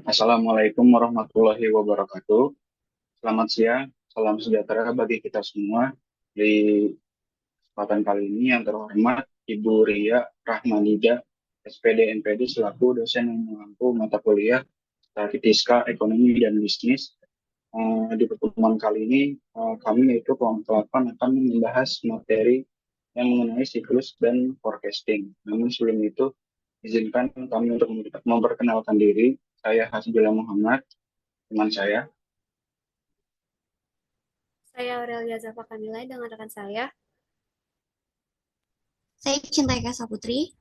Assalamualaikum warahmatullahi wabarakatuh. Selamat siang, salam sejahtera bagi kita semua. Di kesempatan kali ini yang terhormat Ibu Ria Rahmanida, SPD NPD selaku dosen yang mengampu mata kuliah Statistika Ekonomi dan Bisnis. Di pertemuan kali ini kami yaitu kelompok 8 akan membahas materi yang mengenai siklus dan forecasting. Namun sebelum itu izinkan kami untuk memperkenalkan diri. Saya Hasbullah Muhammad, teman saya. Saya Aurelia Zafa Kamilai dengan rekan saya. Saya Cinta Eka Saputri.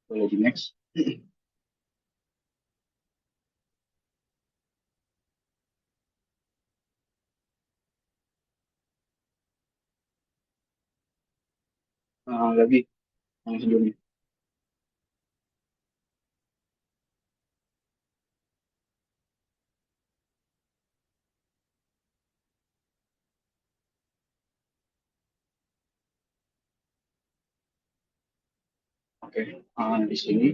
Boleh di next. Lagi yang sebelumnya. Oke, di sini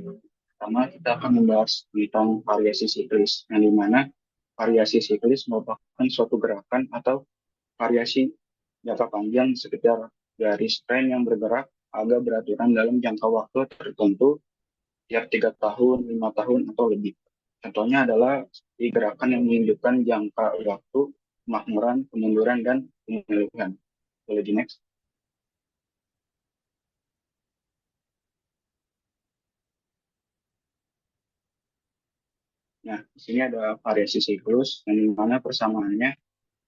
pertama kita akan membahas tentang variasi siklis, yang dimana variasi siklis merupakan suatu gerakan atau variasi jangka panjang sekitar garis tren yang bergerak agak beraturan dalam jangka waktu tertentu tiap 3 tahun, 5 tahun atau lebih. Contohnya adalah di gerakan yang menunjukkan jangka waktu kemakmuran, kemunduran, dan pemulihan. Boleh di next. Nah, di sini ada variasi siklus yang dimana persamaannya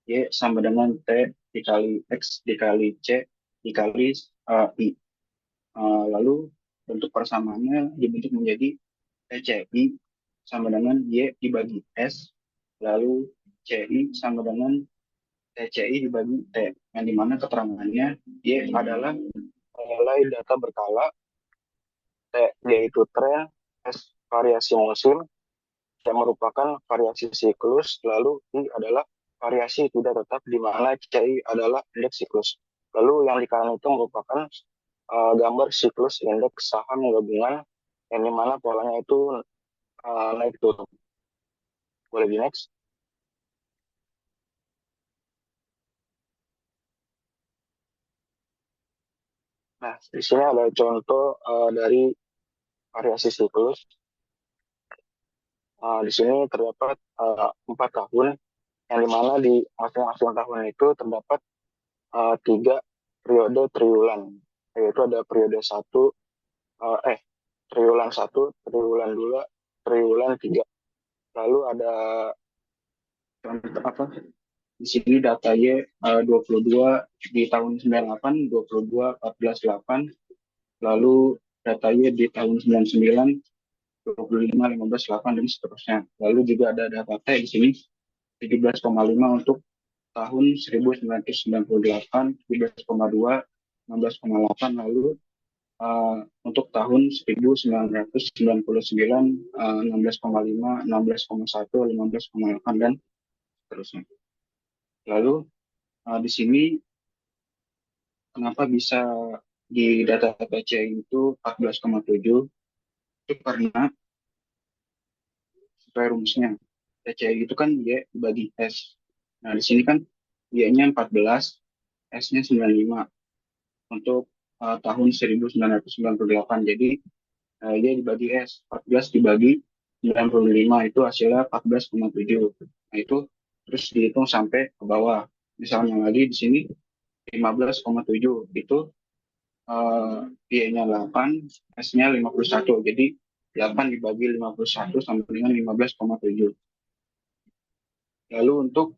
Y sama dengan T dikali X dikali C dikali I. Lalu bentuk persamaannya dibentuk menjadi TCI sama dengan Y dibagi S, lalu CI sama dengan TCI dibagi T, yang dimana keterangannya Y adalah nilai data berkala, T yaitu tren, S variasi musim, yang merupakan variasi siklus, lalu I adalah variasi tidak tetap di mana CI adalah indeks siklus. Lalu yang di kanan itu merupakan gambar siklus indeks saham gabungan yang dimana polanya itu naik turun. Boleh di next. Nah, di sini ada contoh dari variasi siklus. Di sini terdapat 4 tahun yang dimana di masing-masing tahun itu terdapat 3 periode triwulan, yaitu ada periode satu, triwulan satu, triwulan dua, triwulan tiga. Lalu ada contoh apa? Di sini data Y 22 di tahun 98, 22, 14, 8. Lalu data Y di tahun 99, 25, 15, 8 dan seterusnya. Lalu juga ada data T di sini 17,5 untuk tahun 1998, 17,2, 16,8. Lalu untuk tahun 1999, 16,5, 16,1, 15,8 dan seterusnya. Lalu di sini kenapa bisa di data PCI itu 14,7? Itu karena sesuai rumusnya. PCI itu kan Y dibagi S. Nah, di sini kan Y-nya 14, S-nya 95 untuk tahun 1998. Jadi Y dibagi S, 14 dibagi 95 itu hasilnya 14,7. Nah, itu terus dihitung sampai ke bawah. Misalnya lagi di sini 15,7 itu Y-nya 8, S-nya 51. Jadi 8 dibagi 51 sama dengan 15,7. Lalu untuk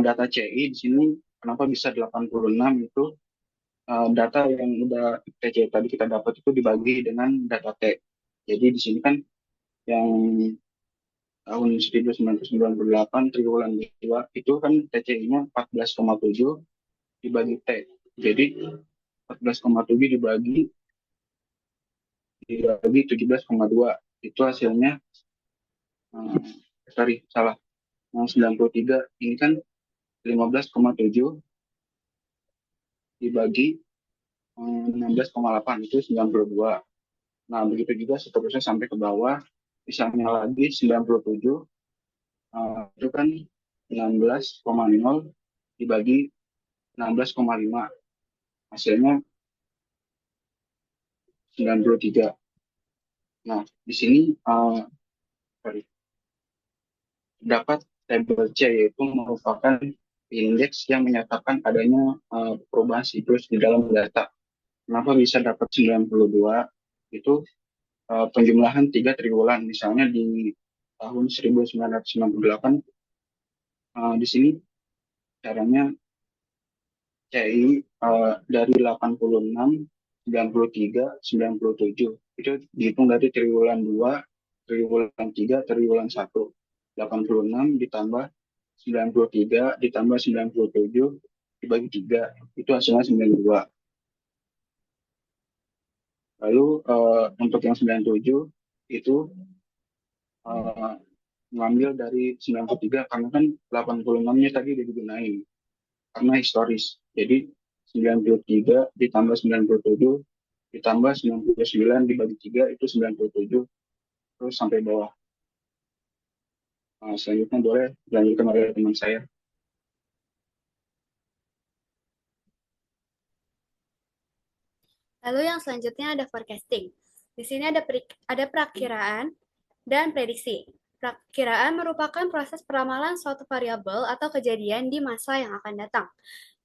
data CI di sini kenapa bisa 86 itu data yang udah TCI tadi kita dapat itu dibagi dengan data T. Jadi di sini kan yang tahun 1998 triwulan 2 itu kan TCI-nya 14,7 dibagi T. Jadi 14,7 dibagi 17,2 itu hasilnya sorry salah Yang 93 ini kan 15,7 dibagi 16,8 itu 92. Nah, begitu juga seterusnya sampai ke bawah. Misalnya lagi 97 itu kan 16,0 dibagi 16,5. Hasilnya 93. Nah, di sini sorry, dapat tabel C yaitu merupakan indeks yang menyatakan adanya perubahan siklus di dalam data. Kenapa bisa dapat 92? Itu penjumlahan 3 triwulan. Misalnya di tahun 1998, di sini caranya CI dari 86, 93, 97. Itu dihitung dari triwulan 2, triwulan 3, triwulan 1. 86 ditambah 93 ditambah 97 dibagi 3. Itu hasilnya 92. Lalu untuk yang 97 itu mengambil dari 93 karena kan 86-nya tadi udah digunain karena historis. Jadi 93 ditambah 97 ditambah 99 dibagi 3 itu 97 terus sampai bawah. Selanjutnya boleh dilanjutkan oleh teman saya. Lalu yang selanjutnya ada forecasting. Di sini ada perakiraan dan prediksi. Perakiraan merupakan proses peramalan suatu variabel atau kejadian di masa yang akan datang,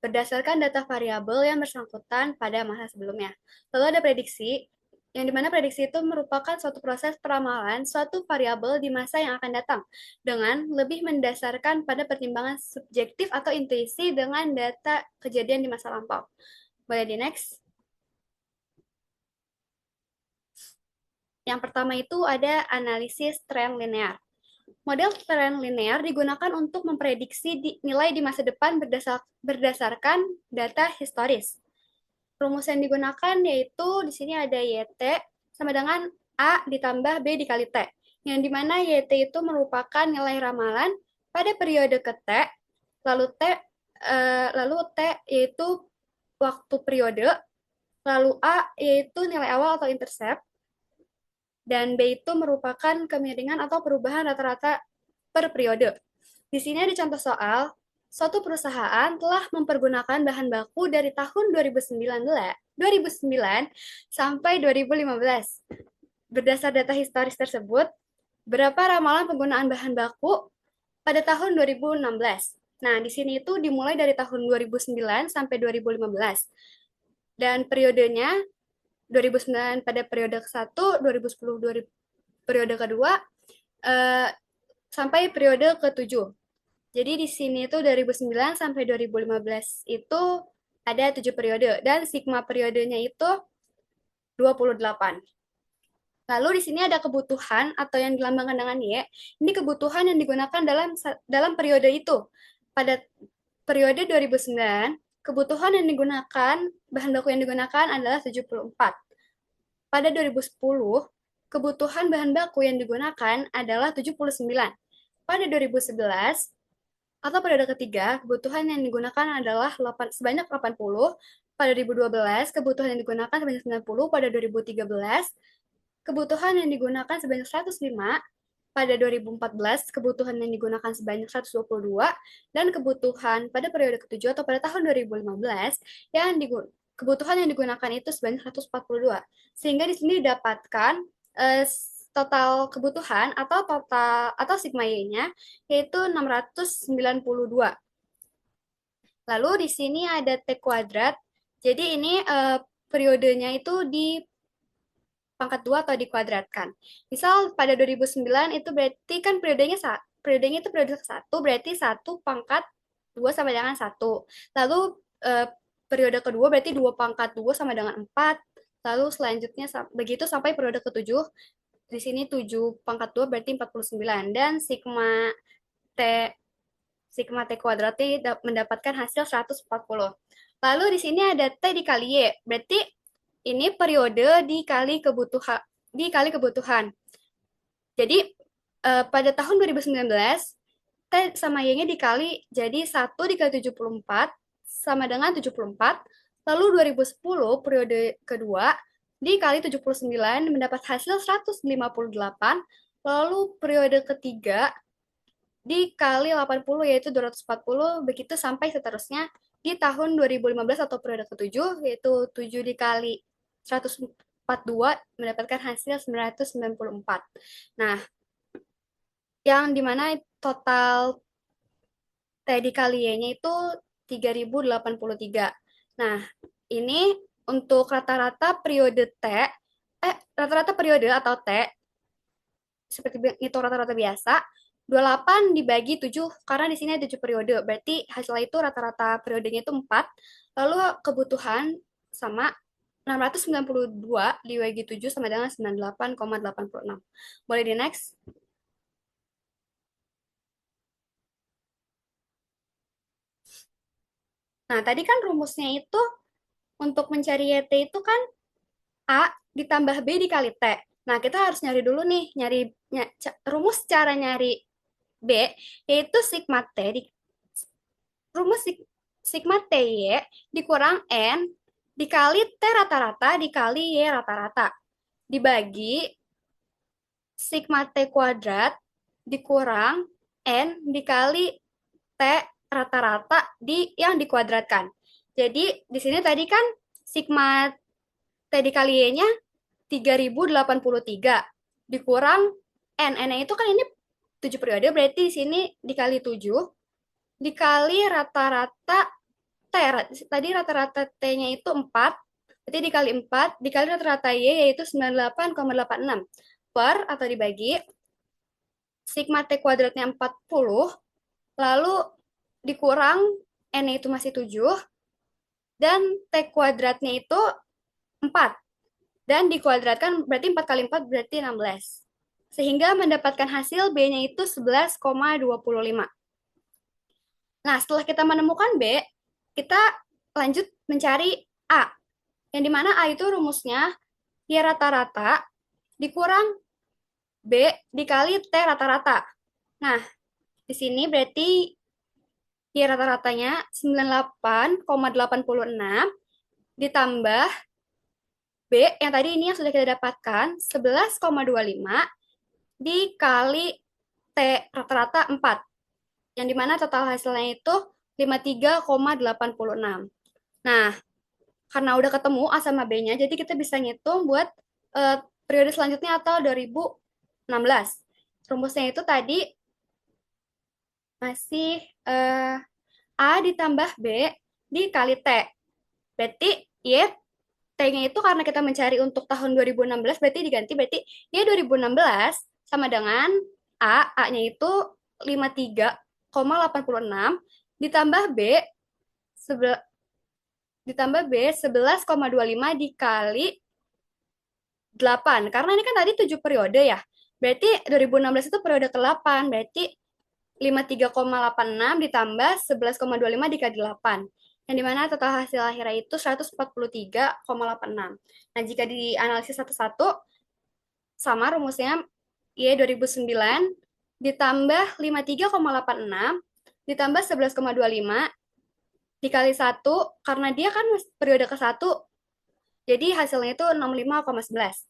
berdasarkan data variabel yang bersangkutan pada masa sebelumnya. Lalu ada prediksi, yang dimana prediksi itu merupakan suatu proses peramalan suatu variabel di masa yang akan datang, dengan lebih mendasarkan pada pertimbangan subjektif atau intuisi dengan data kejadian di masa lampau. Boleh di next? Yang pertama itu ada analisis tren linear. Model tren linear digunakan untuk memprediksi nilai di masa depan berdasarkan data historis. Rumus yang digunakan yaitu di sini ada YT sama dengan A ditambah B dikali T. Yang dimana YT itu merupakan nilai ramalan pada periode ke T, lalu T yaitu waktu periode, lalu A yaitu nilai awal atau intercept, dan B itu merupakan kemiringan atau perubahan rata-rata per periode. Di sini ada contoh soal, suatu perusahaan telah mempergunakan bahan baku dari tahun 2009 sampai 2015. Berdasar data historis tersebut, berapa ramalan penggunaan bahan baku pada tahun 2016? Nah, di sini itu dimulai dari tahun 2009 sampai 2015. Dan periodenya 2009 pada periode ke-1, 2010 periode kedua, sampai periode ke-7. Jadi di sini itu 2009 sampai 2015 itu ada 7 periode dan sigma periodenya itu 28. Lalu di sini ada kebutuhan atau yang dilambangkan dengan Y. Ini kebutuhan yang digunakan dalam periode itu. Pada periode 2009, kebutuhan yang digunakan, bahan baku yang digunakan adalah 74. Pada 2010, kebutuhan bahan baku yang digunakan adalah 79. Pada 2011, atau periode ketiga, kebutuhan yang digunakan adalah sebanyak 80. Pada 2012, kebutuhan yang digunakan sebanyak 90. Pada 2013, kebutuhan yang digunakan sebanyak 105. Pada 2014, kebutuhan yang digunakan sebanyak 122. Dan kebutuhan pada periode ketujuh atau pada tahun 2015, kebutuhan yang digunakan itu sebanyak 142. Sehingga di sini didapatkan total kebutuhan atau sigma Y-nya yaitu 692. Lalu di sini ada T kuadrat. Jadi ini periodenya itu di pangkat 2 atau dikuadratkan. Misal pada 2009 itu berarti kan periodenya itu periode 1 berarti 1 pangkat 2 sama dengan 1. Lalu periode kedua berarti 2 pangkat 2 sama dengan 4. Lalu selanjutnya begitu sampai periode ke-7. Di sini 7 pangkat 2 berarti 49. Dan sigma T kuadratnya mendapatkan hasil 140. Lalu di sini ada T dikali Y. Berarti ini periode dikali kebutuhan. Jadi pada tahun 2019 T sama Y-nya dikali, jadi 1 dikali 74 sama dengan 74. Lalu 2010 periode kedua dikali 79 mendapat hasil 158. Lalu periode ketiga dikali 80 yaitu 240, begitu sampai seterusnya di tahun 2015 atau periode ketujuh yaitu 7 dikali 142 mendapatkan hasil 994. Nah, yang dimana total T dikali Y-nya itu 3083. Nah, ini untuk rata-rata periode rata-rata periode atau T, seperti itu rata-rata biasa, 28 dibagi 7, karena di sini ada 7 periode, berarti hasilnya itu rata-rata periodenya itu 4, lalu kebutuhan sama 692 dibagi 7 sama dengan 98,86. Boleh di next? Nah, tadi kan rumusnya itu untuk mencari YT itu kan A ditambah B dikali T. Nah, kita harus nyari dulu nih, rumus cara nyari B, yaitu sigma T, rumus sigma TY dikurang N dikali T rata-rata dikali Y rata-rata. Dibagi sigma T kuadrat dikurang N dikali T rata-rata yang dikuadratkan. Jadi, di sini tadi kan sigma T dikali Y-nya 3083 dikurang N itu kan ini 7 periode, berarti di sini dikali 7 dikali rata-rata T. Tadi rata-rata T-nya itu 4, berarti dikali 4 dikali rata-rata Y yaitu 98,86 per atau dibagi sigma T kuadratnya 40, lalu dikurang N itu masih 7, dan T kuadratnya itu 4. Dan dikuadratkan berarti 4 kali 4 berarti 16. Sehingga mendapatkan hasil B-nya itu 11,25. Nah, setelah kita menemukan B, kita lanjut mencari A. Yang dimana A itu rumusnya Y rata-rata dikurang B dikali T rata-rata. Nah, di sini berarti Y rata-ratanya 98,86 ditambah B yang tadi ini yang sudah kita dapatkan 11,25 dikali T rata-rata 4. Yang dimana total hasilnya itu 53,86. Nah, karena udah ketemu A sama B-nya, jadi kita bisa ngitung buat periode selanjutnya atau 2016. Rumusnya itu tadi masih A ditambah B dikali T. Berarti Y T-nya itu karena kita mencari untuk tahun 2016 berarti diganti, berarti Y 2016 sama dengan A-nya itu 53,86 ditambah B 11,25 dikali 8. Karena ini kan tadi 7 periode ya. Berarti 2016 itu periode ke-8, berarti 53,86 ditambah 11,25 dikali 8. Yang dimana total hasil akhirnya itu 143,86. Nah, jika dianalisis satu-satu, sama rumusnya Y 2009 ditambah 53,86 ditambah 11,25 dikali 1, karena dia kan periode ke-1, jadi hasilnya itu 65,11.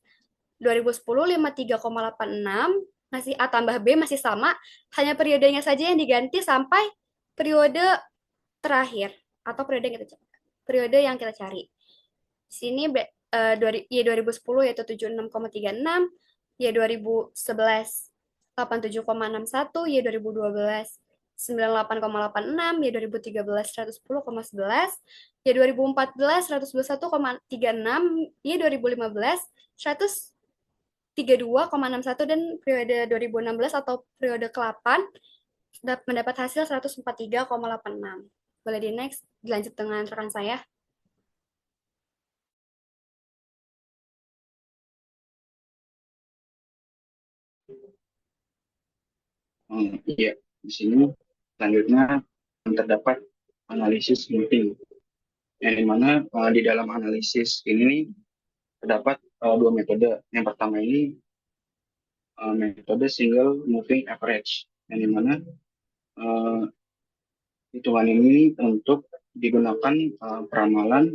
2010 53,86, masih A tambah B masih sama, hanya periodenya saja yang diganti sampai periode terakhir atau periode yang kita cari. Di sini Y 2010 yaitu 76,36, Y 2011 87,61, Y 2012 98,86, Y 2013 110,11, Y 2014 121,36, Y 2015 132,61, dan periode 2016 atau periode ke-8 mendapat hasil 143,86. Boleh di next, dilanjut dengan rekan saya. Iya, di sini selanjutnya terdapat analisis smoothing, yang dimana di dalam analisis ini terdapat dua metode. Yang pertama ini metode single moving average, yang dimana eh, hitungan ini untuk digunakan peramalan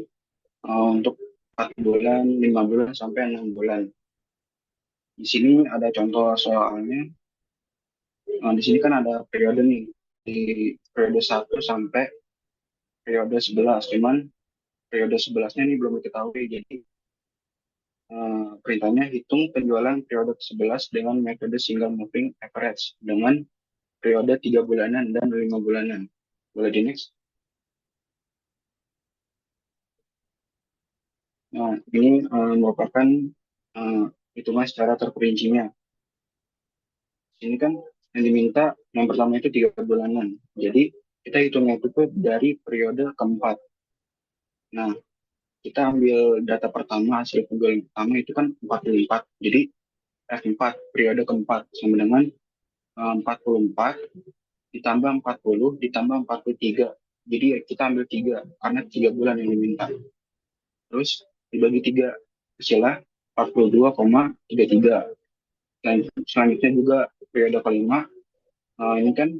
untuk 4 bulan, 5 bulan, sampai 6 bulan. Di sini ada contoh soalnya. Di sini kan ada periode nih, di periode 1 sampai periode 11. Cuman periode 11-nya ini belum diketahui. Jadi perintahnya hitung penjualan periode 11 dengan metode single moving average dengan periode 3 bulanan dan 5 bulanan. Boleh di next? Nah, ini merupakan hitungan secara terperincinya. Ini kan yang diminta yang pertama itu 3 bulanan. Jadi kita hitungnya itu tuh dari periode keempat. Nah, kita ambil data pertama, hasil penjualan pertama itu kan 44. Jadi F4, periode keempat, sama dengan 44 ditambah 40 ditambah 43. Jadi ya kita ambil 3, karena 3 bulan yang diminta. Terus dibagi 3, hasilnya 42,33. Dan selanjutnya juga periode kelima, ini kan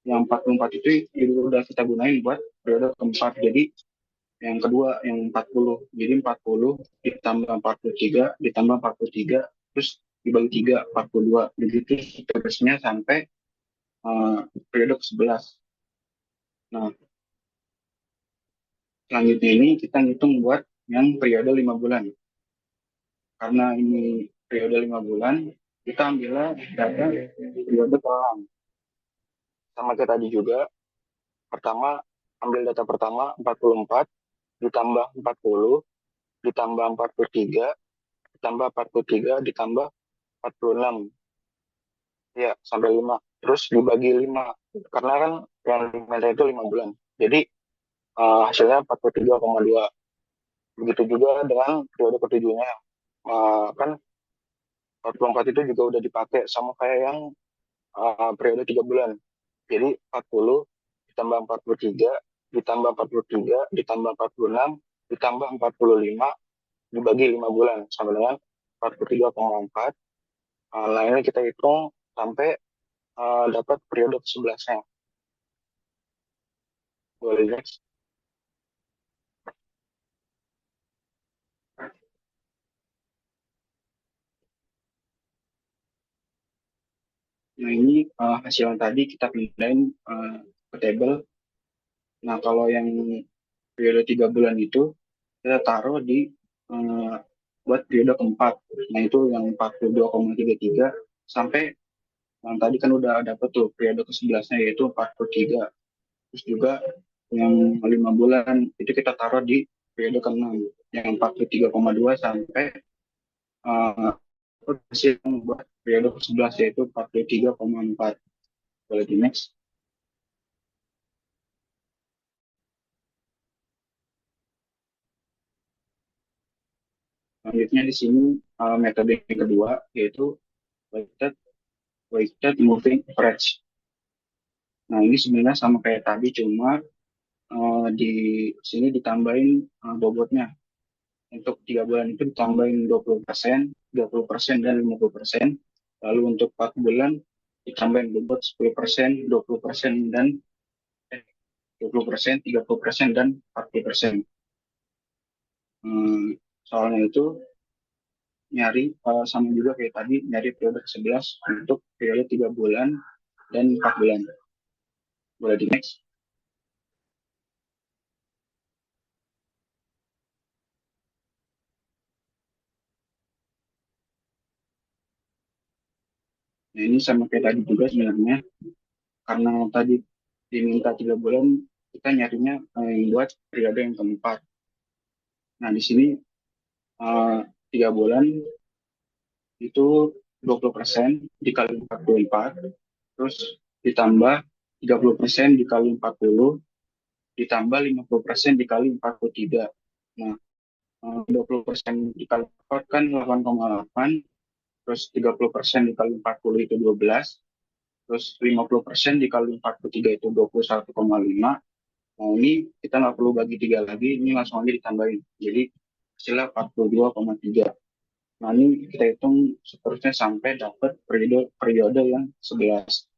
yang 44 itu udah kita gunain buat periode keempat. Jadi yang kedua yang 40. Jadi 40 ditambah 43 ditambah 43 terus dibagi 3, 42. Begitu terusnya sampai periode ke-11. Nah, selanjutnya ini kita ngitung buat yang periode 5 bulan. Karena ini periode 5 bulan, kita ambilnya data periode ke-6. Sama kayak tadi juga, pertama ambil data pertama 44 ditambah 40 ditambah 43 ditambah 43 ditambah 46, ya sampai 5, terus dibagi 5 karena kan yang diminta itu 5 bulan, jadi hasilnya 43,2. Begitu juga dengan periode ketujuhnya, kan 44 itu juga udah dipakai sama kayak yang periode 3 bulan. Jadi 40 ditambah 43 ditambah 43 ditambah 46 ditambah 45 dibagi 5 bulan sama dengan 43,4. Nah, ini kita hitung sampai dapat periode ke-11-nya. Boleh next. Nah, ini hasil yang tadi kita pindahin ke table. Nah, kalau yang periode 3 bulan itu kita taruh di eh, buat periode keempat. Nah, itu yang 42,33 sampai yang tadi kan udah dapet tuh periode ke-11-nya yaitu 43. Terus juga yang 5 bulan itu kita taruh di periode ke-6 yang 43,2 sampai uh, hasil buat periode ke-11 yaitu 43,4. Boleh di next. Selanjutnya di sini metode yang kedua yaitu weighted weighted moving average. Nah, ini sebenarnya sama kayak tadi, cuma di sini ditambahin bobotnya. Untuk 3 bulan itu ditambahin 20%, 30%, dan 50%. Lalu untuk 4 bulan ditambahin bobot 10%, 20%, dan 20%, 30%, dan 40%. Soalnya itu nyari sama juga kayak tadi, nyari periode ke-11 untuk periode 3 bulan dan 4 bulan. Boleh di next. Nah, ini sama kayak tadi juga sebenarnya, karena tadi diminta 3 bulan, kita nyarinya yang buat periode yang keempat. Nah, di sini 3 bulan itu 20% dikali 44, terus ditambah 30% dikali 40, ditambah 50% dikali 43. Nah, 20% dikali 4 kan 8,8, terus 30% dikali 40 itu 12, terus 50% dikali 43 itu 21,5. Nah, ini kita nggak perlu bagi 3 lagi, ini langsung aja ditambahin. Jadi hasilnya 42,3. Nah, ini kita hitung seterusnya sampai dapat periode periode yang 11.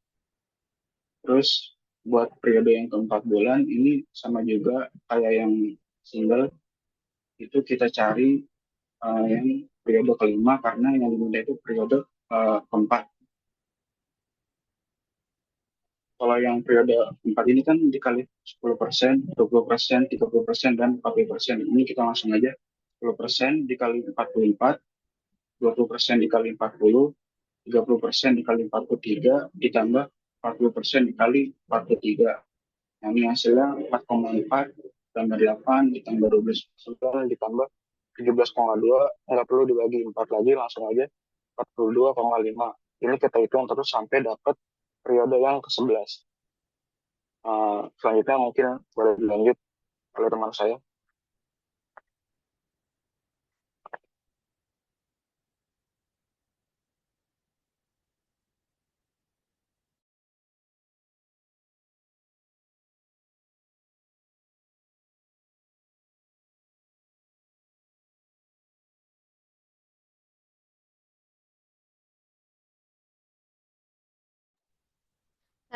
Terus buat periode yang keempat bulan ini sama juga kayak yang single, itu kita cari yang periode kelima karena yang diminta itu periode keempat. Kalau yang periode empat ini kan dikali 10%, 20%, 30%, dan 40%. Ini kita langsung aja 10% dikali 44, 20% dikali 40, 30% dikali 43, ditambah 40% dikali 43. Nah, ini hasilnya 4,4 tambah 8 ditambah 12,9 ditambah 17,2. Nggak perlu dibagi 4 lagi, langsung aja 42,5. Ini kita hitung terus sampai dapat periode yang ke-11. Selanjutnya mungkin boleh dilanjut oleh teman saya.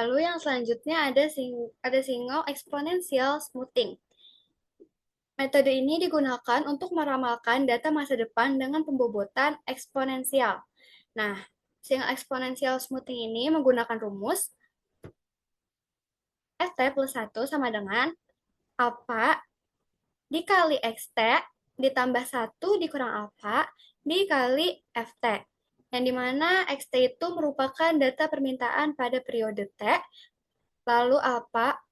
Lalu yang selanjutnya ada single exponential smoothing. Metode ini digunakan untuk meramalkan data masa depan dengan pembobotan eksponensial. Nah, single exponential smoothing ini menggunakan rumus ft plus 1 sama dengan alpha dikali xt ditambah 1 dikurang alpha dikali ft. Yang dimana xt itu merupakan data permintaan pada periode t, lalu alpha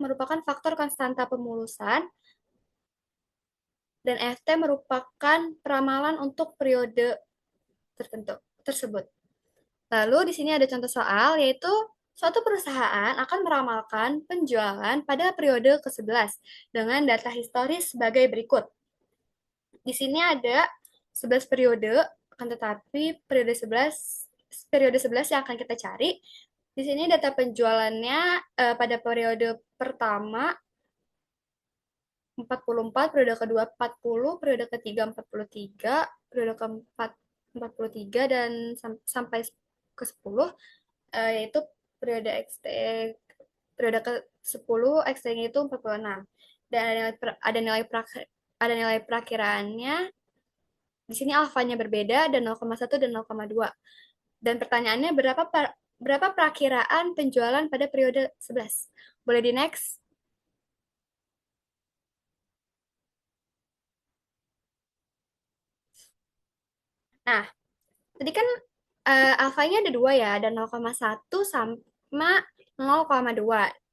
merupakan faktor konstanta pemulusan, dan ft merupakan peramalan untuk periode tertentu tersebut. Lalu di sini ada contoh soal, yaitu suatu perusahaan akan meramalkan penjualan pada periode ke-11 dengan data historis sebagai berikut. Di sini ada 11 periode, akan tetapi periode 11 yang akan kita cari. Di sini data penjualannya pada periode pertama 44, periode kedua 40, periode ketiga 43, periode keempat 43, dan sampai ke-10 yaitu periode periode ke-10 X-nya itu 46. Dan ada nilai perakiraannya. Di sini alfanya berbeda dan 0,1 dan 0,2. Dan pertanyaannya berapa perakiraan penjualan pada periode 11? Boleh di next? Nah, tadi kan alfanya ada dua ya, ada 0,1 sama 0,2.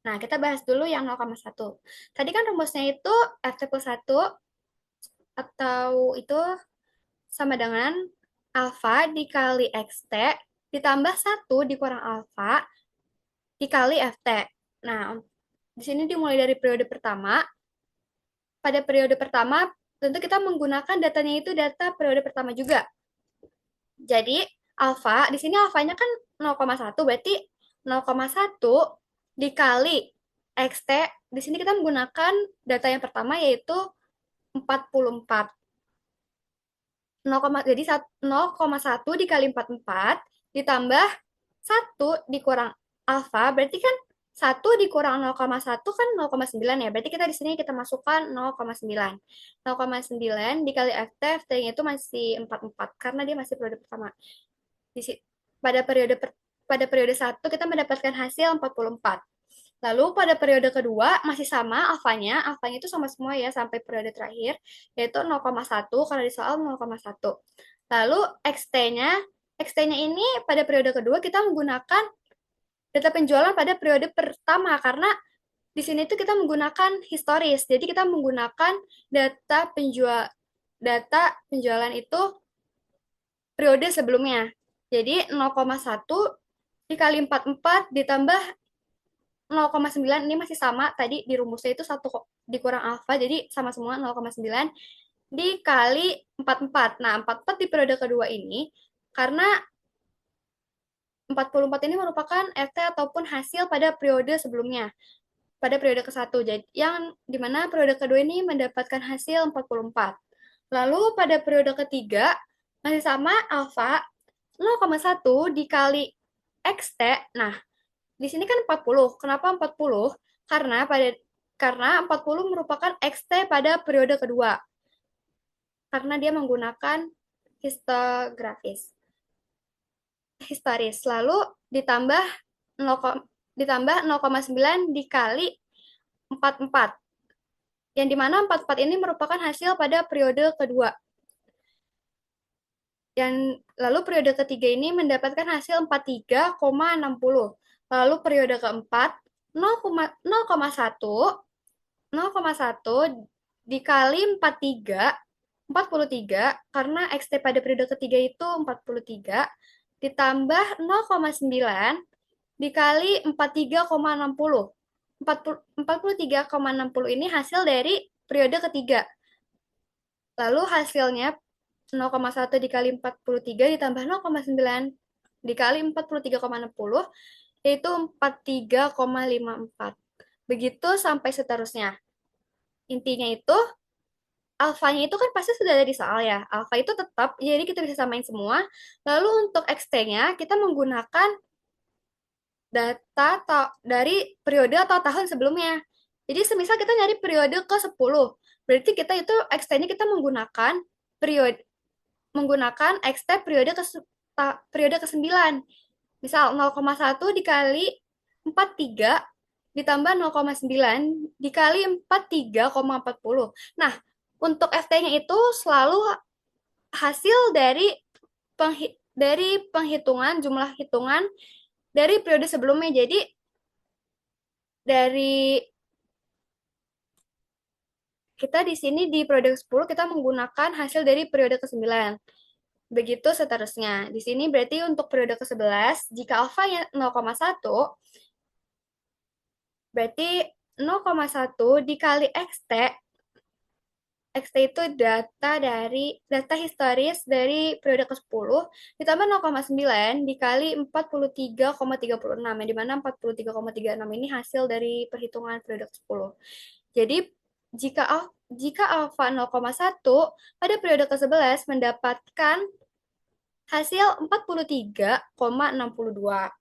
Nah, kita bahas dulu yang 0,1. Tadi kan rumusnya itu ft plus 1 atau itu sama dengan alfa dikali xt ditambah 1 dikurang alfa dikali ft. Nah, di sini dimulai dari periode pertama. Pada periode pertama, tentu kita menggunakan datanya itu data periode pertama juga. Jadi, alfa, di sini alfanya kan 0,1, berarti 0,1 dikali xt. Di sini kita menggunakan data yang pertama yaitu 44. Jadi 0,1 dikali 44 ditambah 1 dikurang alfa, berarti kan 1 dikurang 0,1 kan 0,9 ya. Berarti kita di sini kita masukkan 0,9. 0,9 dikali ft, ft-nya itu masih 44 karena dia masih periode pertama. Pada periode 1 kita mendapatkan hasil 44. Lalu pada periode kedua masih sama alfanya itu sama semua ya sampai periode terakhir, yaitu 0,1 karena di soal 0,1. Lalu xt-nya ini pada periode kedua kita menggunakan data penjualan pada periode pertama karena di sini tuh kita menggunakan historis. Jadi kita menggunakan data penjualan itu periode sebelumnya. Jadi 0,1 dikali 44 ditambah 0,9 ini masih sama tadi di rumusnya itu 1 dikurang alfa, jadi sama semua 0,9 dikali 44. Nah, 44 di periode kedua ini karena 44 ini merupakan FT ataupun hasil pada periode sebelumnya, pada periode ke-1, jadi yang dimana periode kedua ini mendapatkan hasil 44. Lalu pada periode ketiga masih sama alfa 0,1 dikali xt. Nah, di sini kan 40. Kenapa 40? Karena 40 merupakan XT pada periode kedua. Karena dia menggunakan historis. Lalu ditambah 0,9 dikali 44. Yang dimana 44 ini merupakan hasil pada periode kedua. Lalu periode ketiga ini mendapatkan hasil 43,60. Lalu periode keempat 0,1 dikali 43 karena XT pada periode ketiga itu 43 ditambah 0,9 dikali 43,60. 43,60 ini hasil dari periode ketiga. Lalu hasilnya 0,1 dikali 43 ditambah 0,9 dikali 43,60 yaitu 43,54. Begitu sampai seterusnya. Intinya itu, alfanya itu kan pasti sudah ada di soal ya. Alfa itu tetap, jadi kita bisa samain semua. Lalu untuk XT-nya, kita menggunakan data dari periode atau tahun sebelumnya. Jadi semisal kita nyari periode ke-10, berarti kita itu XT-nya kita menggunakan XT periode ke-9. Misal 0,1 dikali 43 ditambah 0,9 dikali 43,40. Nah, untuk FT-nya itu selalu hasil dari penghitungan jumlah hitungan dari periode sebelumnya. Jadi dari kita di sini di periode ke-10 kita menggunakan hasil dari periode ke-9. Begitu seterusnya. Di sini berarti untuk periode ke-11 jika alfanya 0,1 berarti 0,1 dikali XT. XT itu data historis dari periode ke-10 ditambah 0,9 dikali 43,36 yang dimana 43,36 ini hasil dari perhitungan periode ke-10. Jadi jika alfa 0,1 pada periode ke-11 mendapatkan hasil 43,62.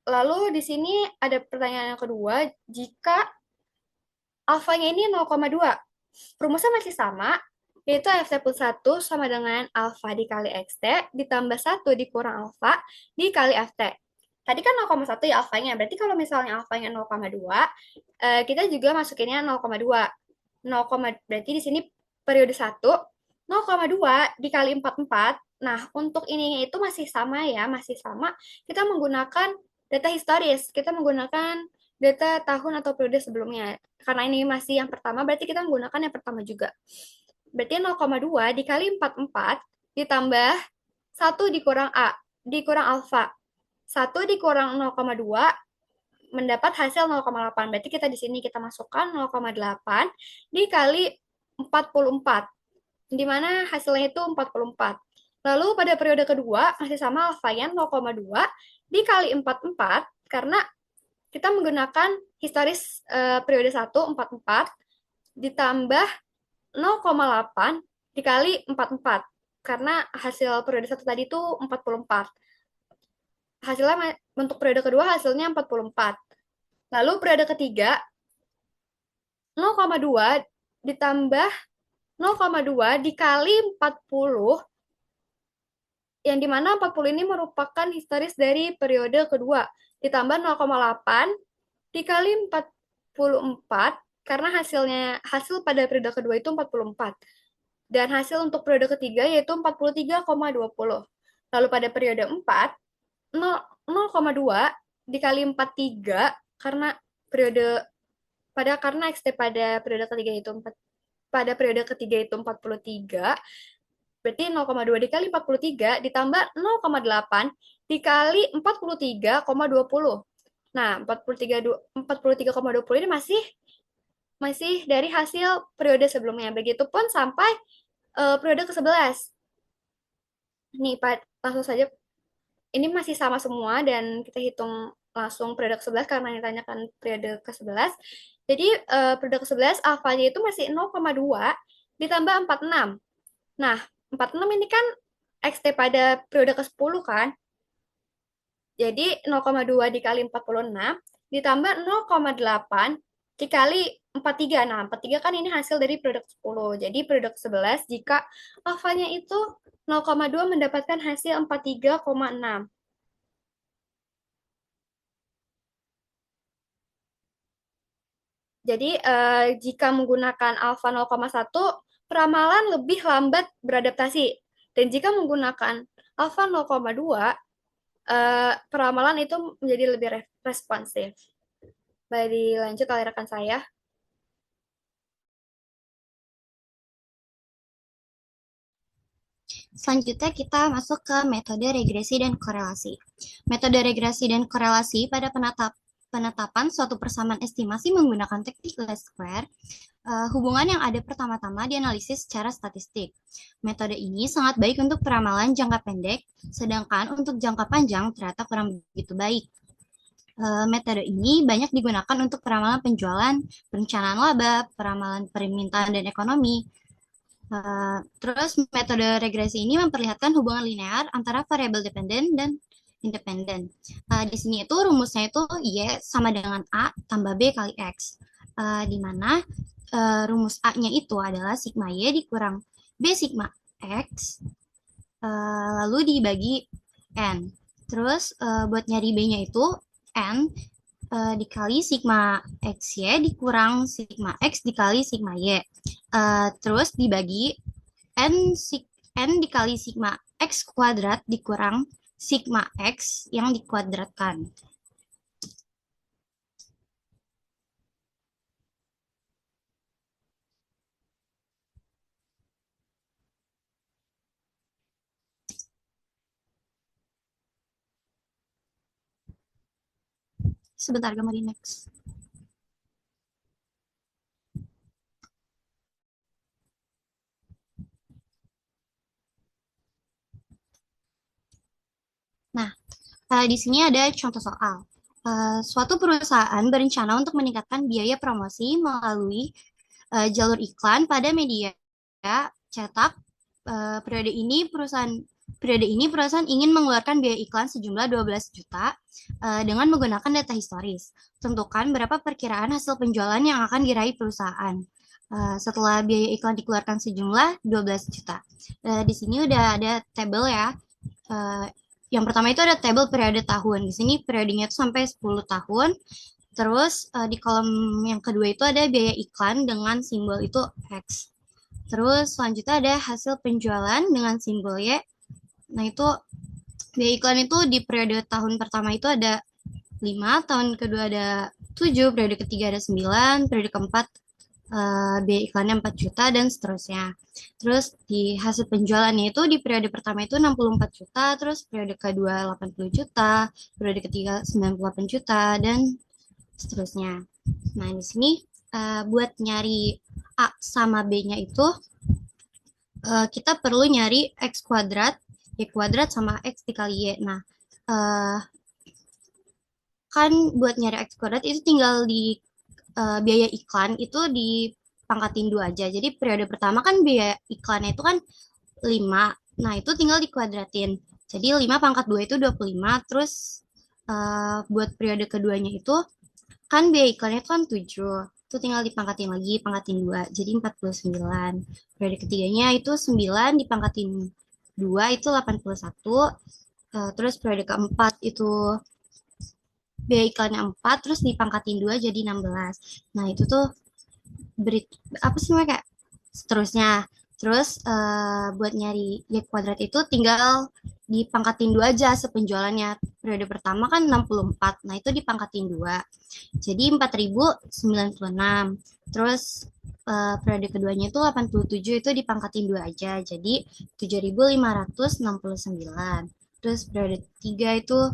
Lalu di sini ada pertanyaan yang kedua, jika alfanya ini 0,2, rumusnya masih sama, yaitu AFT plus 1 sama dengan alfa dikali XT ditambah 1 dikurang alfa dikali FT. Tadi kan 0,1 ya alfanya, berarti kalau misalnya alfanya 0,2, kita juga masukinnya 0,2. Berarti di sini periode 1, 0,2 dikali 44. Nah, untuk ininya itu masih sama ya, masih sama. Kita menggunakan data historis, kita menggunakan data tahun atau periode sebelumnya. Karena ini masih yang pertama, berarti kita menggunakan yang pertama juga. Berarti 0,2 dikali 44 ditambah 1 dikurang A, dikurang alfa. 1 dikurang 0,2 mendapat hasil 0,8. Berarti kita di sini kita masukkan 0,8 dikali 44. Di mana hasilnya itu 44. Lalu pada periode kedua masih sama alfanya 0,2 dikali 44 karena kita menggunakan historis periode 1 44 ditambah 0,8 dikali 44 karena hasil periode 1 tadi itu 44. Hasilnya untuk periode kedua hasilnya 44. Lalu periode ketiga 0,2 ditambah 0,2 dikali 40 yang dimana 40 ini merupakan historis dari periode kedua ditambah 0,8 dikali 44 karena hasil pada periode kedua itu 44 dan hasil untuk periode ketiga yaitu 43,20. Lalu pada periode 4 0,2 dikali 43 karena karena XT pada periode ketiga itu 43, berarti 0,2 dikali 43 ditambah 0,8 dikali 43,20. Nah, 43,20 ini masih dari hasil periode sebelumnya. Begitupun sampai periode ke-11. Nih, langsung saja. Ini masih sama semua dan kita hitung langsung periode ke-11 karena ditanyakan periode ke-11. Jadi periode ke-11 alfanya itu masih 0,2 ditambah 46. Nah, 46 ini kan XT pada periode ke-10 kan. Jadi 0,2 dikali 46 ditambah 0,8 dikali 43. Nah, 43 kan ini hasil dari periode ke-10. Jadi periode ke-11 jika alfanya itu 0,2 mendapatkan hasil 43,6. Jadi jika menggunakan alfa 0,1, peramalan lebih lambat beradaptasi. Dan jika menggunakan alfa 0,2, peramalan itu menjadi lebih responsif. Baik, dilanjut oleh rekan saya. Selanjutnya kita masuk ke metode regresi dan korelasi. Metode regresi dan korelasi pada penetapan suatu persamaan estimasi menggunakan teknik least square, hubungan yang ada pertama-tama dianalisis secara statistik. Metode ini sangat baik untuk peramalan jangka pendek, sedangkan untuk jangka panjang ternyata kurang begitu baik. Metode ini banyak digunakan untuk peramalan penjualan, perencanaan laba, peramalan permintaan dan ekonomi. Terus metode regresi ini memperlihatkan hubungan linear antara variabel dependen dan independen. Di sini itu rumusnya itu Y sama dengan A tambah B kali X. Di mana rumus A-nya itu adalah sigma Y dikurang B sigma X, lalu dibagi N. Terus buat nyari B-nya itu N dikali sigma XY dikurang sigma X dikali sigma Y. Terus dibagi N dikali sigma X kuadrat dikurang sigma X yang dikuadratkan. Sebentar, gambar di next. Nah, di sini ada contoh soal. Suatu perusahaan berencana untuk meningkatkan biaya promosi melalui jalur iklan pada media cetak. Periode ini perusahaan ingin mengeluarkan biaya iklan sejumlah 12 juta dengan menggunakan data historis. Tentukan berapa perkiraan hasil penjualan yang akan diraih perusahaan setelah biaya iklan dikeluarkan sejumlah 12 juta. Di sini udah ada tabel ya. Yang pertama itu ada tabel periode tahun. Di sini periodenya itu sampai 10 tahun. Terus di kolom yang kedua itu ada biaya iklan dengan simbol itu X. Terus selanjutnya ada hasil penjualan dengan simbol Y. Nah, itu biaya iklan itu di periode tahun pertama itu ada 5, tahun kedua ada 7, periode ketiga ada 9, periode keempat biaya iklannya 4 juta, dan seterusnya. Terus di hasil penjualannya itu di periode pertama itu 64 juta, terus periode kedua 80 juta, periode ketiga 98 juta, dan seterusnya. Nah, di sini buat nyari A sama B-nya itu kita perlu nyari X kuadrat, Y kuadrat sama X dikali Y. Nah, kan buat nyari X kuadrat itu tinggal di biaya iklan itu dipangkatin 2 aja. Jadi periode pertama kan biaya iklannya itu kan 5. Nah, itu tinggal dikuadratin. Jadi 5 pangkat 2 itu 25. Terus buat periode keduanya itu kan biaya iklannya itu kan 7. Itu tinggal dipangkatin lagi, pangkatin 2. Jadi 49. Periode ketiganya itu 9 dipangkatin 2 itu 81. Terus periode keempat itu biaya iklannya 4, terus dipangkatin 2 jadi 16. Nah, itu tuh apa sih namanya kayak seterusnya. Terus buat nyari Y kuadrat itu tinggal dipangkatin 2 aja sepenjualannya. Periode pertama kan 64. Nah, itu dipangkatin 2. Jadi 4096. Terus periode keduanya itu 87, itu dipangkatin 2 aja. Jadi 7569. Terus periode ketiga itu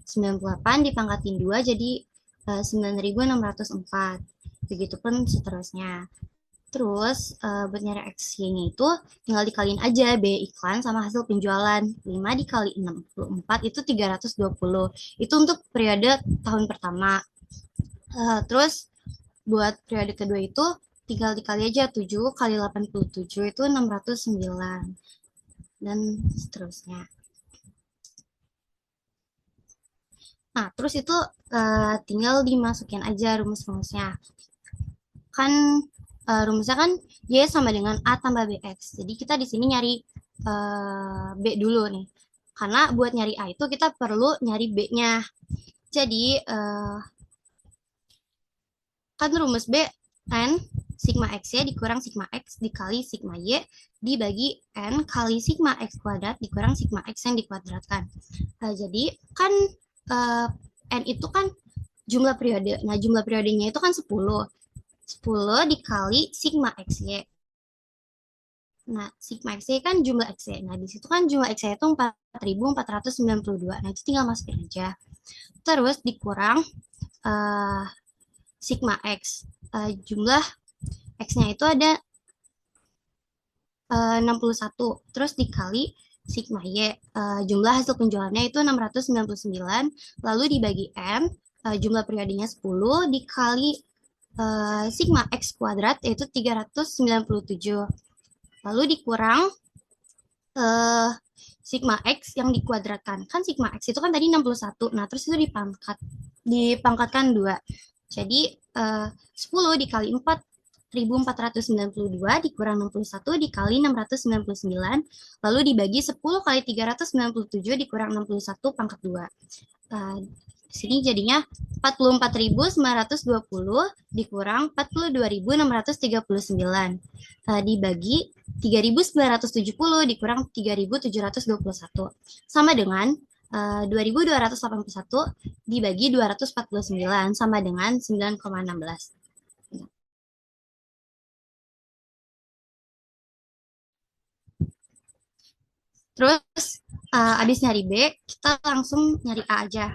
98 dipangkatin 2 jadi 9604. Begitupun seterusnya. Terus buat nyari XY-nya itu tinggal dikaliin aja biaya iklan sama hasil penjualan. 5 dikali 64 itu 320. Itu untuk periode tahun pertama. Terus buat periode kedua itu tinggal dikali aja 7 kali 87 itu 609. dan seterusnya. Nah, terus itu tinggal dimasukin aja rumus-rumusnya. Kan rumusnya kan Y sama dengan A tambah BX. Jadi kita di sini nyari B dulu nih. Karena buat nyari A itu kita perlu nyari B-nya. Jadi kan rumus B N sigma X ya dikurang sigma X dikali sigma Y dibagi N kali sigma X kuadrat dikurang sigma X yang dikuadratkan. Jadi kan N itu kan jumlah periode. Nah, jumlah periodenya itu kan 10. 10 dikali sigma XY. Nah, sigma XY kan jumlah XY. Nah, di situ kan jumlah XY itu 4.492. Nah, itu tinggal masukin aja. Terus dikurang sigma X. Jumlah X-nya itu ada 61. Terus dikali sigma Y. Jumlah hasil penjualannya itu 699. Lalu dibagi N. Jumlah periodenya 10 dikali sigma X kuadrat yaitu 397. Lalu dikurang sigma X yang dikuadratkan. Kan sigma X itu kan tadi 61. Nah, terus itu dipangkatkan 2. Jadi 10 dikali 4.492 dikurang 61 dikali 699. Lalu dibagi 10 kali 397 dikurang 61 pangkat 2. Sini jadinya 44.920 dikurang 42.639 dibagi 3.970 dikurang 3.721 sama dengan 2.281 dibagi 249 sama dengan 9,16. Terus abis nyari B, kita langsung nyari A aja.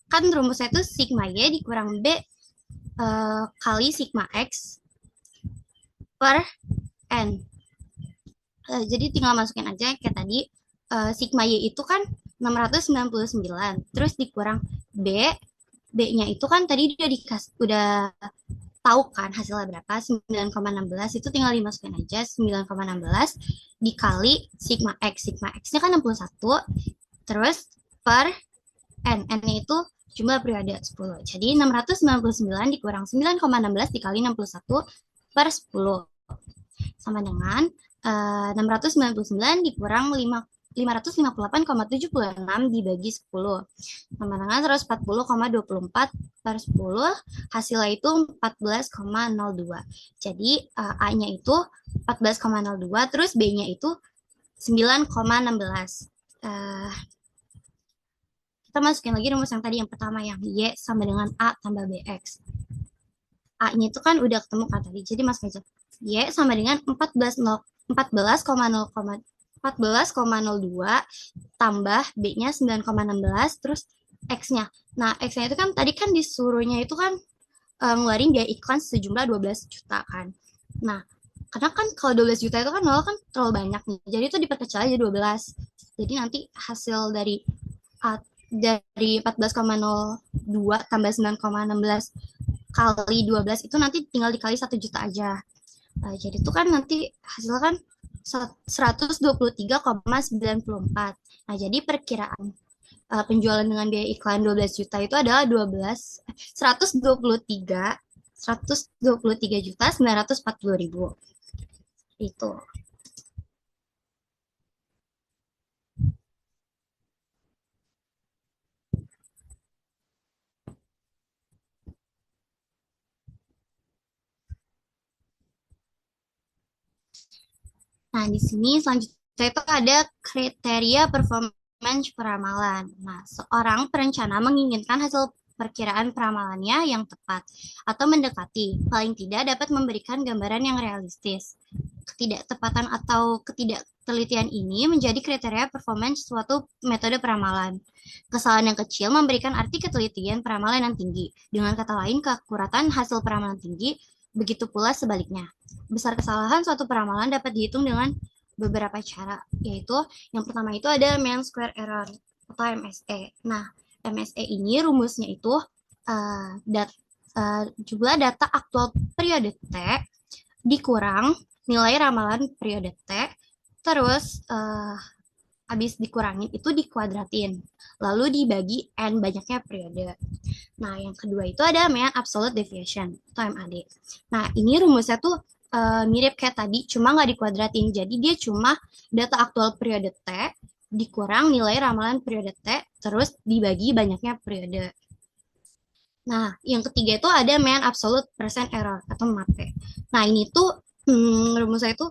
Kan rumusnya itu sigma Y dikurang B kali sigma X per N. Jadi tinggal masukin aja kayak tadi. Sigma Y itu kan 699. Terus dikurang B. B-nya itu kan tadi udah tahu kan hasilnya berapa, 9,16. Itu tinggal dimasukin aja, 9,16 dikali sigma X. Sigma X-nya kan 61. Terus per N. N-nya itu jumlah periode 10. Jadi 699 dikurang 9,16 dikali 61 per 10. Sama dengan 699 dikurang 558,76 dibagi 10. Sama dengan 140,24 per 10. Hasilnya itu 14,02. Jadi A-nya itu 14,02. Terus B-nya itu 9,16. Kita masukin lagi rumus yang tadi yang pertama yang Y sama dengan A tambah BX. A-nya itu kan udah ketemu kan tadi. Jadi masukin aja. Y sama dengan 14,02 tambah B-nya 9,16 terus X-nya. Nah, X-nya itu kan tadi kan disuruhnya itu kan ngeluarin biaya iklan sejumlah 12 juta kan. Nah, karena kan kalau 12 juta itu kan nol kan terlalu banyak nih. Jadi itu diperkecil aja 12. Jadi nanti hasil dari 14,02 tambah 9,16 kali 12 itu nanti tinggal dikali 1 juta aja. Jadi itu kan nanti hasilnya kan 123,94. Nah, jadi perkiraan penjualan dengan biaya iklan 12 juta itu adalah 123 juta 940 ribu. Itu. Nah, di sini selanjutnya itu ada kriteria performance peramalan. Nah, seorang perencana menginginkan hasil perkiraan peramalannya yang tepat atau mendekati, paling tidak dapat memberikan gambaran yang realistis. Ketidaktepatan atau ketidaktelitian ini menjadi kriteria performance suatu metode peramalan. Kesalahan yang kecil memberikan arti ketelitian peramalan yang tinggi. Dengan kata lain, keakuratan hasil peramalan tinggi, begitu pula sebaliknya. Besar kesalahan suatu peramalan dapat dihitung dengan beberapa cara, yaitu yang pertama itu ada mean square error atau MSE. Nah, MSE ini rumusnya itu jumlah data aktual periode T dikurang nilai ramalan periode T terus habis dikurangin itu dikuadratin, lalu dibagi N banyaknya periode. Nah, yang kedua itu ada mean absolute deviation, atau MAD. Nah, ini rumusnya tuh mirip kayak tadi, cuma nggak dikuadratin. Jadi dia cuma data aktual periode T, dikurang nilai ramalan periode T, terus dibagi banyaknya periode. Nah, yang ketiga itu ada mean absolute percent error, atau MAP. Nah, ini tuh rumusnya itu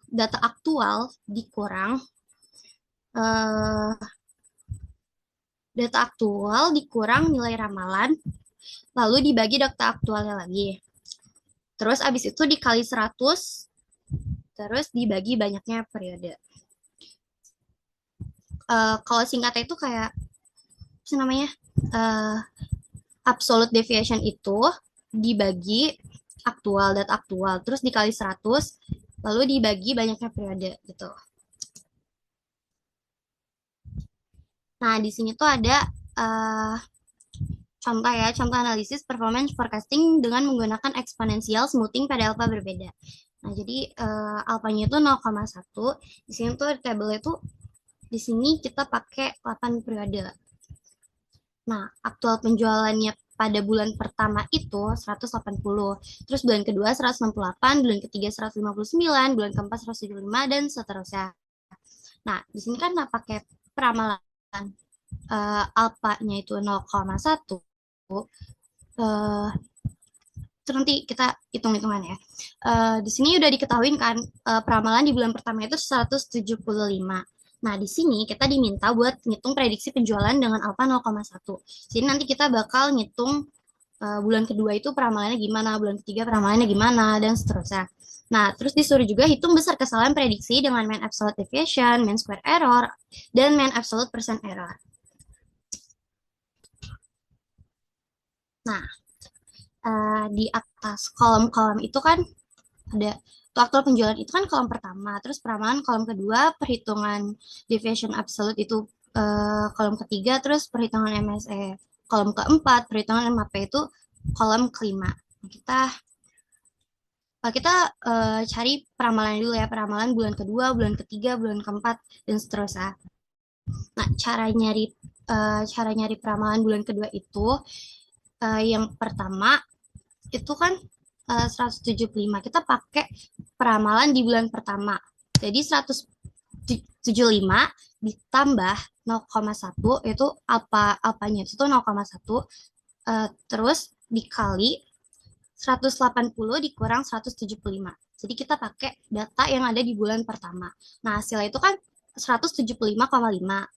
data aktual dikurang nilai ramalan, lalu dibagi data aktualnya lagi. Terus abis itu dikali 100, terus dibagi banyaknya periode. Kalau singkatnya itu kayak, apa namanya, absolute deviation itu dibagi data aktual, terus dikali 100, lalu dibagi banyaknya periode, gitu. Nah, di sini tuh ada contoh analisis performance forecasting dengan menggunakan exponential smoothing pada alpha berbeda. Nah, jadi alfanya itu 0,1. Di sini tuh tabelnya tuh di sini kita pakai 8 periode. Nah, aktual penjualannya pada bulan pertama itu 180, terus bulan kedua 168, bulan ketiga 159, bulan keempat 175, dan seterusnya. Nah, di sini kan pakai peramalan alpanya itu 0,1. Itu nanti kita hitung-hitungan ya. Di sini udah diketahui kan peramalan di bulan pertama itu 175. Nah, di sini kita diminta buat ngitung prediksi penjualan dengan alfa 0,1. Jadi nanti kita bakal ngitung bulan kedua itu peramalannya gimana, bulan ketiga peramalannya gimana, dan seterusnya. Nah, terus disuruh juga hitung besar kesalahan prediksi dengan mean absolute deviation, mean square error, dan mean absolute percent error. Nah, di atas kolom-kolom itu kan ada aktual penjualan itu kan kolom pertama, terus peramalan kolom kedua, perhitungan deviation absolute itu kolom ketiga, terus perhitungan MSE kolom keempat, perhitungan MAP itu kolom kelima. Kita cari peramalan dulu ya, peramalan bulan kedua, bulan ketiga, bulan keempat, dan seterusnya. Nah, cara nyari peramalan bulan kedua itu yang pertama itu kan 175. Kita pakai peramalan di bulan pertama. Jadi 175 ditambah 0,1 itu alpanya itu 0,1, terus dikali 180 dikurang 175. Jadi kita pakai data yang ada di bulan pertama. Nah, hasilnya itu kan 175,5.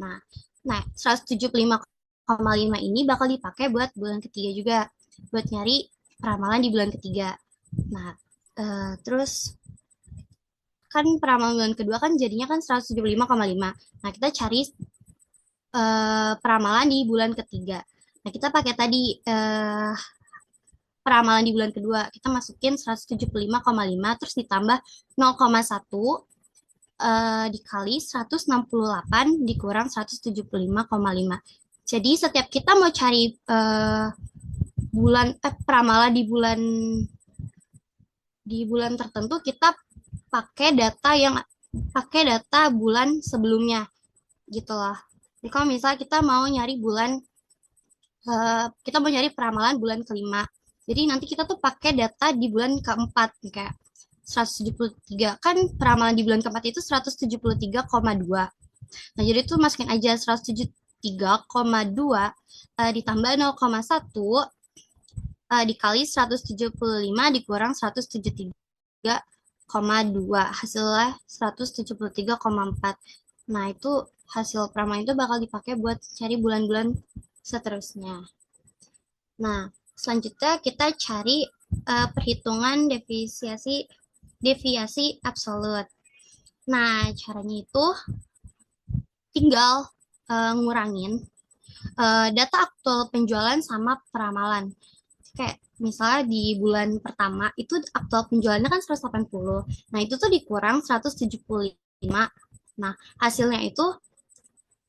Nah, 175,5 ini bakal dipakai buat bulan ketiga juga, buat nyari peramalan di bulan ketiga. Nah, terus kan peramalan bulan kedua kan jadinya kan 175,5. Nah, kita cari peramalan di bulan ketiga. Nah, kita pakai tadi peramalan di bulan kedua. Kita masukin 175,5 terus ditambah 0,1 dikali 168 dikurang 175,5. Jadi setiap kita mau cari peramalan di bulan tertentu, kita pakai data bulan sebelumnya gitu lah. Jadi kalau misalnya kita mau nyari peramalan bulan kelima, jadi nanti kita tuh pakai data di bulan keempat kayak 173. Kan peramalan di bulan keempat itu 173,2. Nah, jadi tuh masukin aja 173,2 ditambah 0,1 dikali 175 dikurang 173,2. Hasilnya 173,4. Nah, itu hasil peramalan itu bakal dipakai buat cari bulan-bulan seterusnya. Nah, selanjutnya kita cari perhitungan deviasi absolut. Nah, caranya itu tinggal ngurangin data aktual penjualan sama peramalan. Kayak misalnya di bulan pertama itu aktual penjualannya kan 180. Nah, itu tuh dikurang 175. Nah, hasilnya itu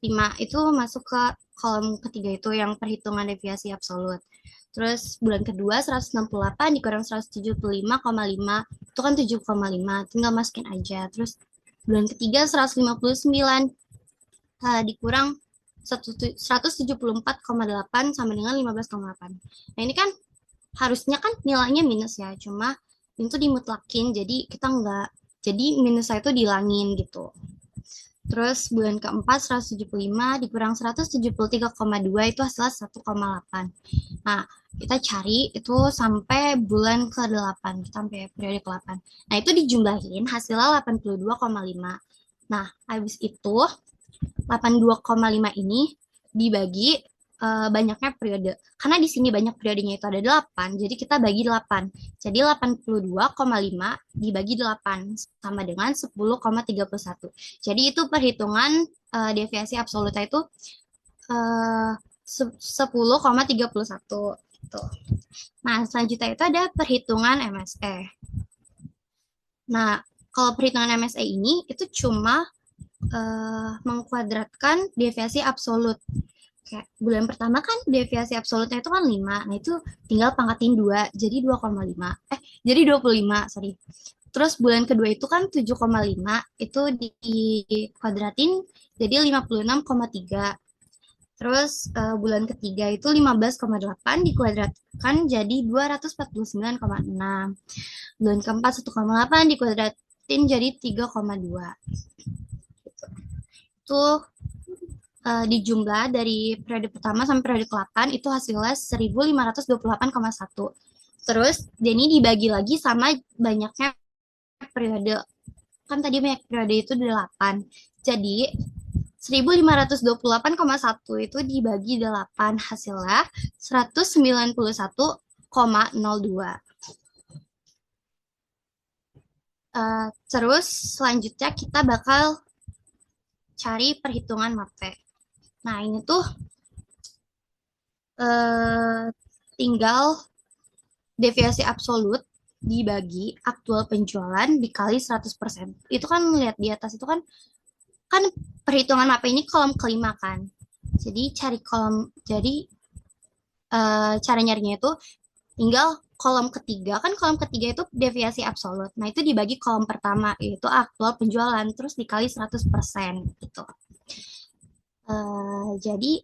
5 itu masuk ke kolom ketiga itu yang perhitungan deviasi absolut. Terus bulan kedua 168 dikurang 175,5 itu kan 7,5, tinggal masukin aja. Terus Bulan ketiga 159 dikurang 174,8 sama dengan 15,8. Nah, ini kan harusnya kan nilainya minus ya, cuma itu dimutlakin, jadi kita nggak, jadi minusnya itu dihilangin gitu. Terus bulan keempat 175 dikurang 173,2 itu hasilnya 1,8. Nah, kita cari itu sampai bulan ke-8, kita sampai periode ke-8. Nah, itu dijumlahin hasilnya 82,5. Nah, habis itu 82,5 ini dibagi banyaknya periode. Karena di sini banyak periodenya itu ada 8, jadi kita bagi 8. Jadi 82,5 dibagi 8 sama dengan 10,31. Jadi itu perhitungan deviasi absolutnya itu 10,31. Tuh. Nah, selanjutnya itu ada perhitungan MSE. Nah, kalau perhitungan MSE ini itu cuma mengkuadratkan deviasi absolut. Kayak bulan pertama kan deviasi absolutnya itu kan 5. Nah, itu tinggal pangkatin 2, jadi 2,5. Jadi 25, sorry. Terus bulan kedua itu kan 7,5, itu dikuadratin jadi 56,3. Terus bulan ketiga itu 15,8 dikuadratkan jadi 249,6. Bulan keempat 1,8 dikuadratin jadi 3,2. Itu dijumlah dari periode pertama sampai periode ke-8 itu hasilnya 1528,1. Terus ini dibagi lagi sama banyaknya periode. Kan tadi banyak periode itu 8. Jadi 1528,1 itu dibagi 8 hasilnya 191,02. Terus selanjutnya kita bakal cari perhitungan MAPE. Nah, ini tuh tinggal deviasi absolut dibagi aktual penjualan dikali 100%. Itu kan lihat di atas itu kan perhitungan MAPE ini kolom kelima kan. Jadi cara nyarinya itu tinggal kolom ketiga, kan kolom ketiga itu deviasi absolut. Nah, itu dibagi kolom pertama, yaitu aktual penjualan, terus dikali 100% gitu. Jadi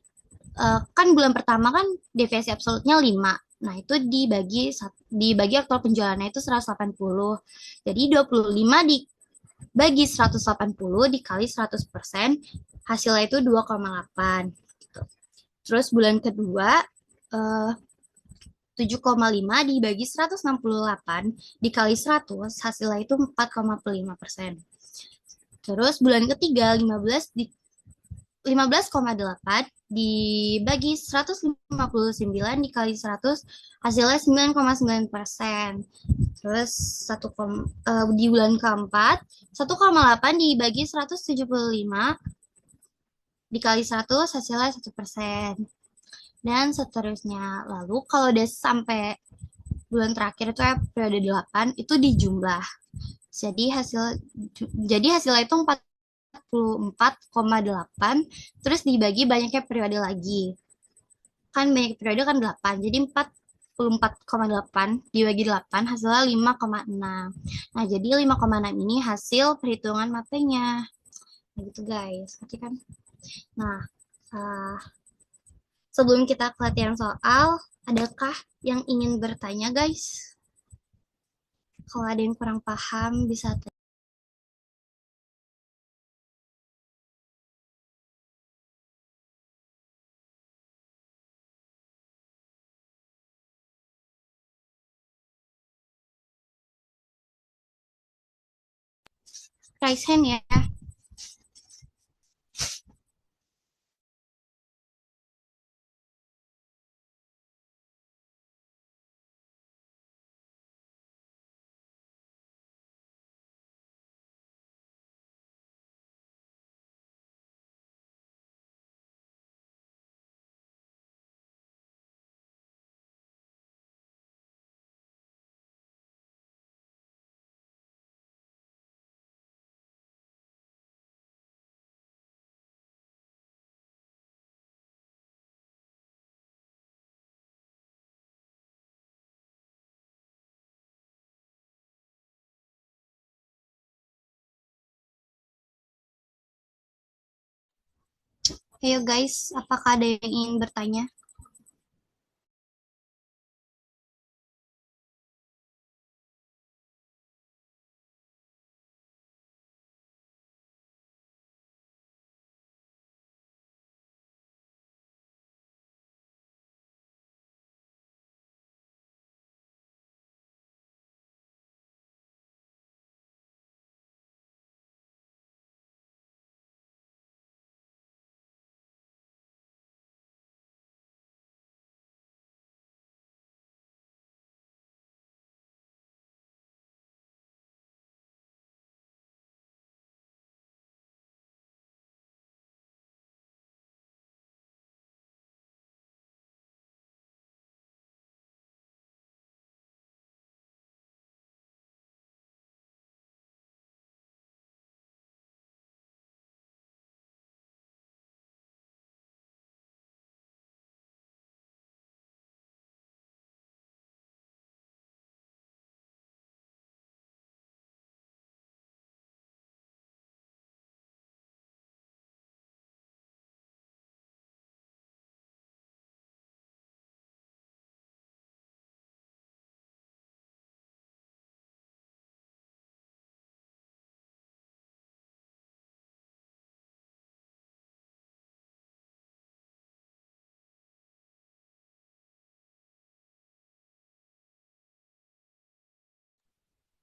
kan bulan pertama kan deviasi absolutnya 5. Nah, itu dibagi aktual penjualannya itu 180. Jadi 25 dibagi 180 dikali 100%, hasilnya itu 2,8. Gitu. Terus bulan kedua 7,5 dibagi 168 dikali 100, hasilnya itu 4,5%. Terus bulan ketiga 15,8 dibagi 159 dikali 100, hasilnya 9,9%. Terus di bulan keempat 1,8 dibagi 175 dikali 100, hasilnya 1%. Dan seterusnya. Lalu kalau udah sampai bulan terakhir itu ya periode 8 itu dijumlah. Jadi hasilnya itu 44,8, terus dibagi banyaknya periode lagi. Kan banyak periode kan 8. Jadi 44,8 dibagi 8 hasilnya 5,6. Nah, jadi 5,6 ini hasil perhitungan MAPE-nya. Nah, gitu guys. Ngerti kan? Nah, sebelum kita ke latihan soal, adakah yang ingin bertanya, guys? Kalau ada yang kurang paham, bisa raise hand ya. Ayo guys, apakah ada yang ingin bertanya?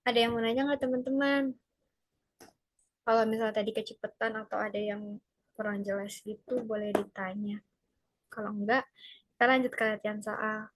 Ada yang mau nanya nggak teman-teman? Kalau misalnya tadi kecepatan atau ada yang kurang jelas gitu, boleh ditanya. Kalau enggak, kita lanjut ke latihan soal.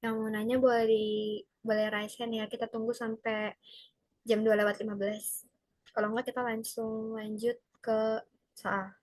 Yang mau nanya boleh raise hand ya. Kita tunggu sampai jam 2:15. Kalau enggak kita langsung lanjut ke soal.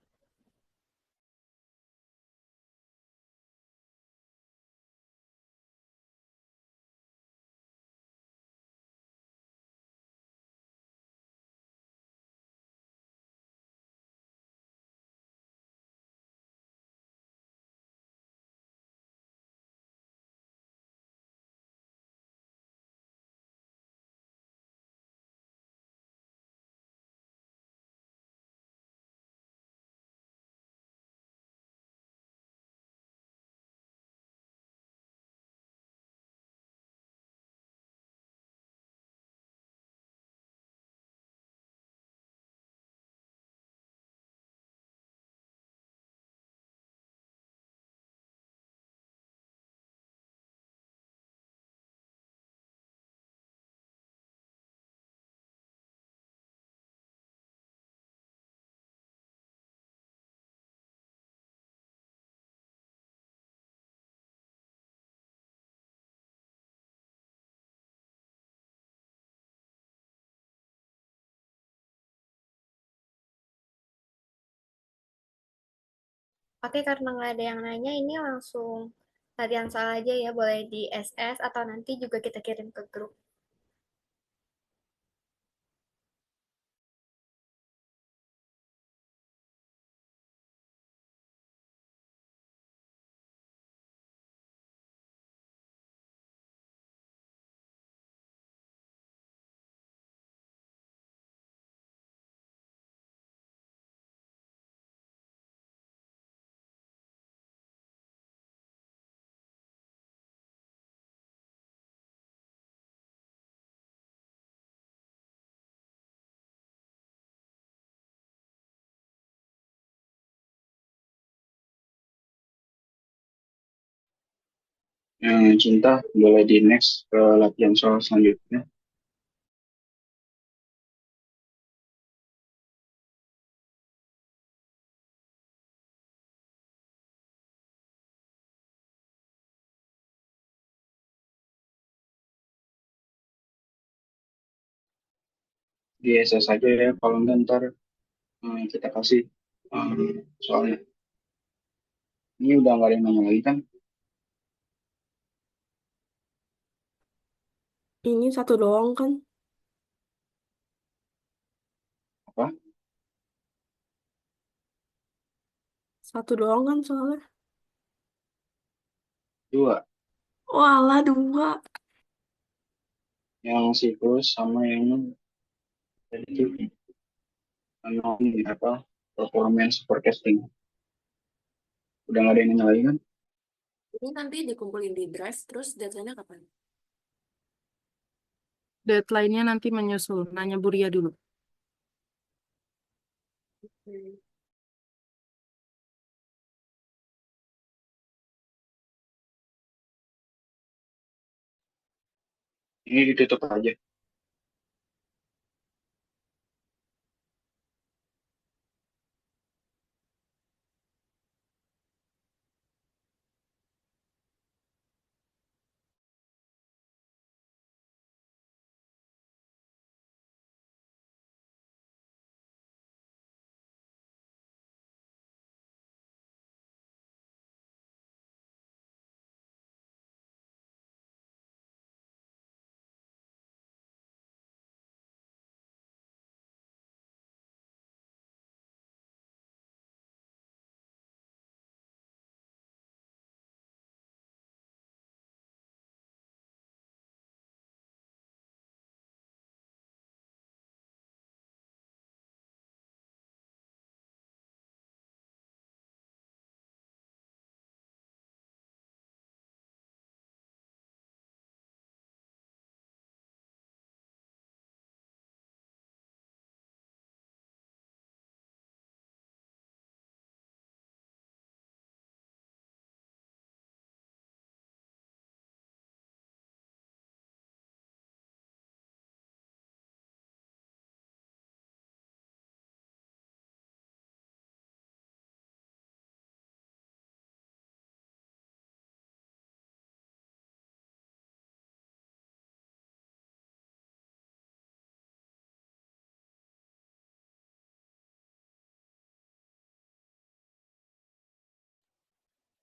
Oke, karena nggak ada yang nanya, ini langsung latihan soal aja ya. Boleh di SS atau nanti juga kita kirim ke grup. Cinta, boleh di next ke latihan soal selanjutnya. di SS aja ya, kalau enggak ntar kita kasih soalnya. Ini udah nggak ada yang nanya lagi kan? Ini satu doang kan? Apa? Satu doang kan soalnya. Dua, Walah, dua. yang siklus sama yang predictive, ini apa, performance forecasting. Udah nggak ada yang nanya lagi kan? Ini nanti dikumpulin di Drive, terus deadline-nya kapan? Deadline-nya nanti menyusul. Nanya Buria dulu. Hmm. Ini ditutup aja.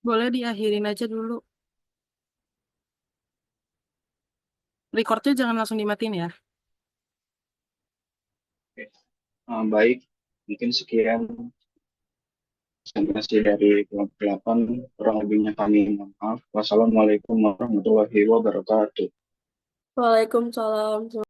Boleh diakhirin aja dulu. Recordnya jangan langsung dimatiin ya. Oke. Baik, mungkin sekian presentasi dari kelompok 8. Kurang lebihnya kami mohon maaf. Wassalamualaikum warahmatullahi wabarakatuh. Waalaikumsalam.